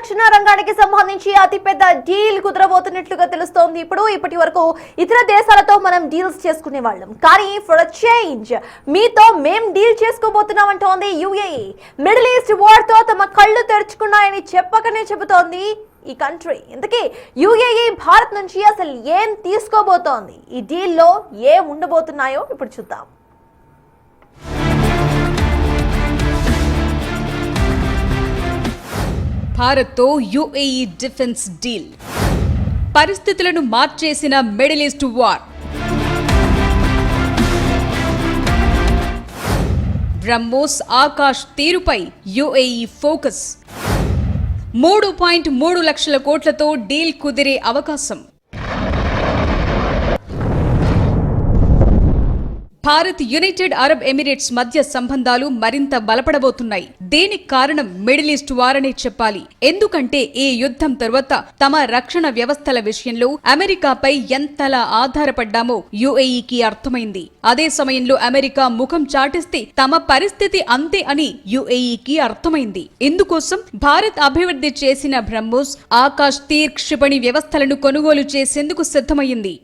రక్షణ రంగానికి సంబంధించి అతిపెద్ద డీల్ కుదరబోతున్నట్లుగా తెలుస్తోంది. ఇప్పటి వరకు ఇతర దేశాలతో మనం డీల్స్ చేసుకునే వాళ్ళం, కానీ ఫర్ చేంజ్ మీతో మేం డీల్ చేసుకోబోతున్నాం అంటోంది యుఏఈ. మిడిల్ ఈస్ట్ వార్ తో తమ కళ్ళు తెరుచుకున్నాయని చెప్పకనే చెబుతోంది ఈ కంట్రీ. ఇంతకీ యుఏఈ భారత్ నుంచి అసలు ఏం తీసుకోబోతోంది, ఈ డీల్లో ఏం ఉండబోతున్నాయో ఇప్పుడు చూద్దాం. భారత్తో యుఏఈ డిఫెన్స్ డీల్, పరిస్థితులను మార్చేసిన middle east war, BrahMos Akash తీరుపై యుఏఈ ఫోకస్, 3.3 లక్షల కోట్లతో డీల్ కుదిరే అవకాశం. భారత్ యునైటెడ్ అరబ్ ఎమిరేట్స్ మధ్య సంబంధాలు మరింత బలపడబోతున్నాయి. దీనికి కారణం మిడిల్ ఈస్ట్ వార్ అనే చెప్పాలి. ఎందుకంటే ఈ యుద్ధం తర్వాత తమ రక్షణ వ్యవస్థల విషయంలో అమెరికాపై ఎంతలా ఆధారపడ్డామో యుఏఈకి అర్థమైంది. అదే సమయంలో అమెరికా ముఖం చాటిస్తే తమ పరిస్థితి అంతే అని యుఏఈకి అర్థమైంది. ఇందుకోసం భారత్ అభివృద్ధి చేసిన బ్రహ్మోస్, ఆకాష్ తీర్ క్షిపణి వ్యవస్థలను కొనుగోలు చేసేందుకు సిద్ధమైంది.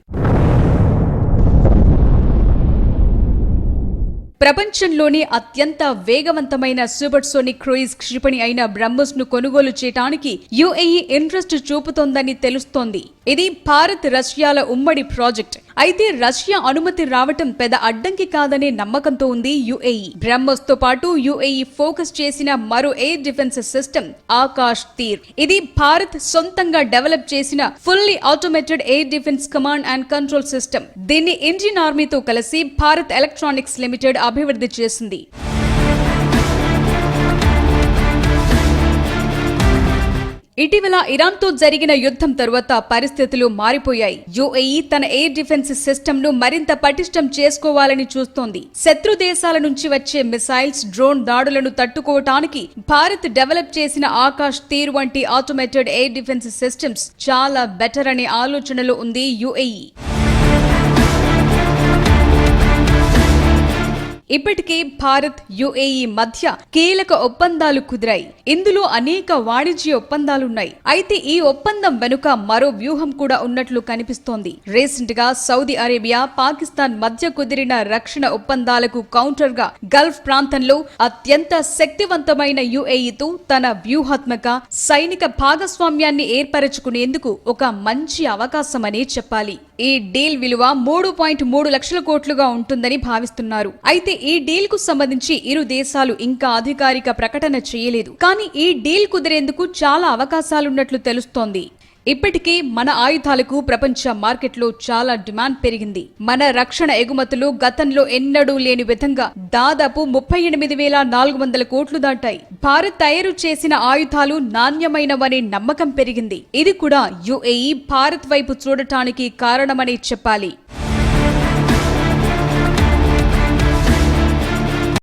ప్రపంచంలోని అత్యంత వేగవంతమైన సూపర్సోనిక్ క్రూయిజ్ క్షిపణి అయిన బ్రహ్మోస్ ను కొనుగోలు చేయడానికి యుఏఈ ఇంట్రెస్ట్ చూపుతోందని తెలుస్తోంది. ఇది భారత్ రష్యాల ఉమ్మడి ప్రాజెక్ట్. అయితే రష్యా అనుమతి రావటం పెద్ద అడ్డంకి కాదనే నమ్మకంతో ఉంది యుఏఈ. బ్రహ్మోస్ తో పాటు యుఏఈ ఫోకస్ చేసిన మరో ఎయిర్ డిఫెన్స్ సిస్టమ్ ఆకాష్ తీర్. ఇది భారత్ సొంతంగా డెవలప్ చేసిన fully automated air defence command and control system. దీన్ని ఇండియన్ ఆర్మీతో కలిసి భారత్ ఎలక్ట్రానిక్స్ లిమిటెడ్ అభివృద్ధి చేసింది. ఇటీవల ఇరాన్తో జరిగిన యుద్ధం తరువాత పరిస్థితులు మారిపోయాయి. యుఏఈ తన ఎయిర్ డిఫెన్స్ సిస్టమ్ ను మరింత పటిష్టం చేసుకోవాలని చూస్తోంది. శత్రు దేశాల నుంచి వచ్చే మిసైల్స్, డ్రోన్ దాడులను తట్టుకోవటానికి భారత్ డెవలప్ చేసిన ఆకాష్ తీర్ వంటి ఆటోమేటెడ్ ఎయిర్ డిఫెన్స్ సిస్టమ్స్ చాలా బెటర్ అనే ఆలోచనలో ఉంది యుఏఈ. ఇప్పటికే భారత్ యుఏఈ మధ్య కీలక ఒప్పందాలు కుదిరాయి. ఇందులో అనేక వాణిజ్య ఒప్పందాలున్నాయి. అయితే ఈ ఒప్పందం వెనుక మరో వ్యూహం కూడా ఉన్నట్లు కనిపిస్తోంది. రీసెంట్ గా సౌదీ అరేబియా, పాకిస్తాన్ మధ్య కుదిరిన రక్షణ ఒప్పందాలకు కౌంటర్ గా గల్ఫ్ ప్రాంతంలో అత్యంత శక్తివంతమైన యుఏఈతో తన వ్యూహాత్మక సైనిక భాగస్వామ్యాన్ని ఏర్పరచుకునేందుకు ఒక మంచి అవకాశమనే చెప్పాలి. ఈ డీల్ విలువ 3.3 లక్షల కోట్లుగా ఉంటుందని భావిస్తున్నారు. అయితే ఈ డీల్ కు సంబంధించి ఇరు దేశాలు ఇంకా అధికారిక ప్రకటన చేయలేదు. కానీ ఈ డీల్ కుదిరేందుకు చాలా అవకాశాలున్నట్లు తెలుస్తోంది. ఇప్పటికే మన ఆయుధాలకు ప్రపంచ మార్కెట్లో చాలా డిమాండ్ పెరిగింది. మన రక్షణ ఎగుమతులు గతంలో ఎన్నడూ లేని విధంగా దాదాపు 38,400 కోట్లు దాటాయి. భారత్ తయారు చేసిన ఆయుధాలు నాణ్యమైనవనే నమ్మకం పెరిగింది. ఇది కూడా యుఏఈ భారత్ వైపు చూడటానికి కారణమని చెప్పాలి.